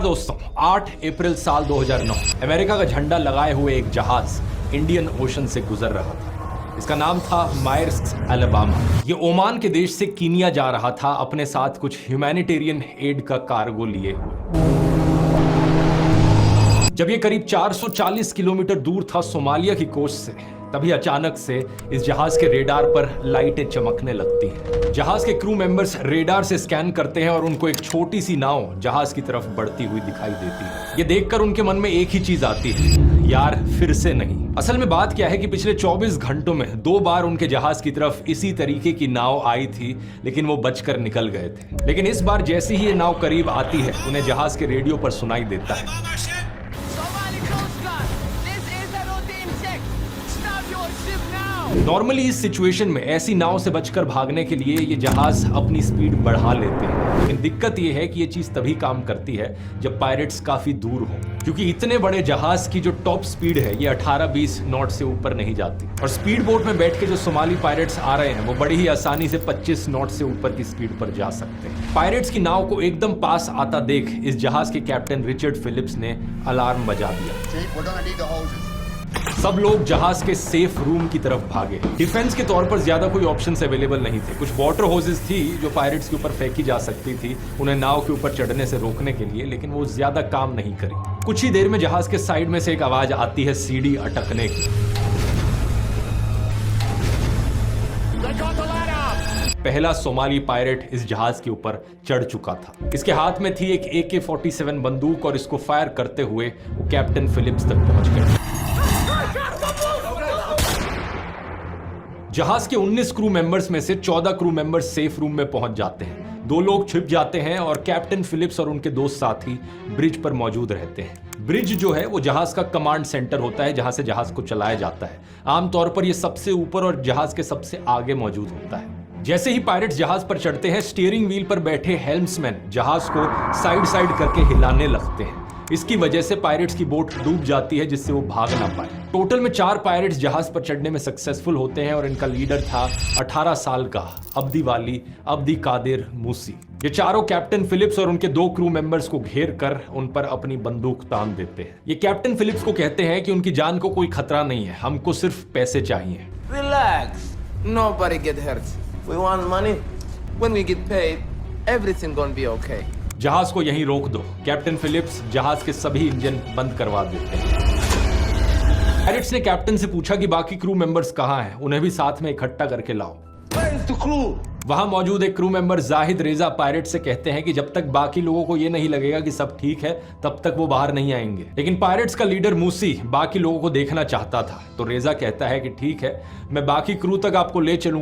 दोस्तों 8 अप्रैल साल 2009 अमेरिका का झंडा लगाए हुए एक जहाज इंडियन ओशन से गुजर रहा था। इसका नाम था मायर्स अलाबामा। ये ओमान के देश से कीनिया जा रहा था अपने साथ कुछ ह्यूमैनिटेरियन एड का कार्गो लिए हुए। जब ये करीब 440 किलोमीटर दूर था सोमालिया की कोस्ट से, तभी अचानक से इस जहाज के रेडार पर लाइटें चमकने लगती हैं। जहाज के क्रू मेंबर्स रेडार से स्कैन करते हैं और उनको एक छोटी सी नाव जहाज की तरफ बढ़ती हुई दिखाई देती है। ये देखकर उनके मन में एक ही चीज आती है, यार फिर से नहीं। असल में बात क्या है कि पिछले 24 घंटों में 2 बार उनके जहाज की तरफ इसी तरीके की नाव आई थी, लेकिन वो बचकर निकल गए थे। लेकिन इस बार जैसे ही ये नाव करीब आती है, उन्हें जहाज के रेडियो पर सुनाई देता है, नॉर्मली इस सिचुएशन में ऐसी नाव से बचकर भागने के लिए ये जहाज अपनी स्पीड बढ़ा लेते हैं। लेकिन दिक्कत ये है कि ये चीज तभी काम करती है जब पायरेट्स काफी दूर हो, क्योंकि इतने बड़े जहाज की जो टॉप स्पीड है ये 18-20 नॉट से ऊपर नहीं जाती। और स्पीड बोट में बैठ के जो सोमाली पायरेट्स आ रहे हैं वो बड़ी ही आसानी से 25 नॉट से ऊपर की स्पीड पर जा सकते हैं। पायरेट्स की नाव को एकदम पास आता देख इस जहाज के कैप्टन रिचर्ड फिलिप्स ने अलार्म बजा दिया। सब लोग जहाज के सेफ रूम की तरफ भागे। डिफेंस के तौर पर ज्यादा कोई ऑप्शंस अवेलेबल नहीं थे। कुछ वाटर होजेस थी जो पायरेट्स के ऊपर फेंकी जा सकती थी उन्हें नाव के ऊपर चढ़ने से रोकने के लिए, लेकिन वो ज्यादा काम नहीं करी। कुछ ही देर में जहाज के साइड में से एक आवाज आती है सीढ़ी अटकने की। पहला सोमाली पायरेट इस जहाज के ऊपर चढ़ चुका था। इसके हाथ में थी एक AK-47 बंदूक और इसको फायर करते हुए वो कैप्टन फिलिप्स तक पहुंच गए। जहाज के 19 क्रू मेंबर्स में से 14 क्रू मेंबर्स सेफ रूम में पहुंच जाते हैं। 2 लोग छिप जाते हैं और कैप्टन फिलिप्स और उनके 2 साथी ब्रिज पर मौजूद रहते हैं। ब्रिज जो है वो जहाज का कमांड सेंटर होता है जहां से जहाज को चलाया जाता है। आमतौर पर यह सबसे ऊपर और जहाज के सबसे आगे मौजूद होता है। जैसे ही पायरेट्स जहाज पर चढ़ते हैं, स्टीयरिंग व्हील पर बैठे हेल्म्समैन जहाज को साइड साइड करके हिलाने लगते हैं। इसकी वजह से पायरेट्स की बोट डूब जाती है जिससे वो भाग ना पाए। टोटल में 4 पायरेट्स जहाज पर चढ़ने में सक्सेसफुल होते हैं और इनका लीडर था 18 साल का अब्दी कादिर मूसी। ये चारों कैप्टन फिलिप्स और उनके 2 क्रू मेंबर्स को घेर कर उन पर अपनी बंदूक तान देते हैं। ये कैप्टन फिलिप्स को कहते हैं कि उनकी जान को कोई खतरा नहीं है, हमको सिर्फ पैसे चाहिए। Relax, nobody get hurt. We want money. When we get paid, everything gonna be okay. जहाज को यहीं रोक दो। कैप्टन फिलिप्स जहाज के सभी इंजन बंद करवा देते हैं। पायरेट्स ने कैप्टन से पूछा कि बाकी क्रू मेंबर्स कहां हैं, उन्हें भी साथ में इकट्ठा करके लाओ। Where's the crew? वहां मौजूद एक क्रू मेंबर जाहिद रेजा पायरेट से कहते हैं कि जब तक बाकी लोगों को यह नहीं लगेगा कि सब ठीक है तब तक वो बाहर नहीं आएंगे। लेकिन पायरेट्स का लीडर मूसी बाकी लोगों को देखना चाहता था, तो रेजा कहता है कि ठीक है, मैं बाकी क्रू तक आपको ले चलूंगा।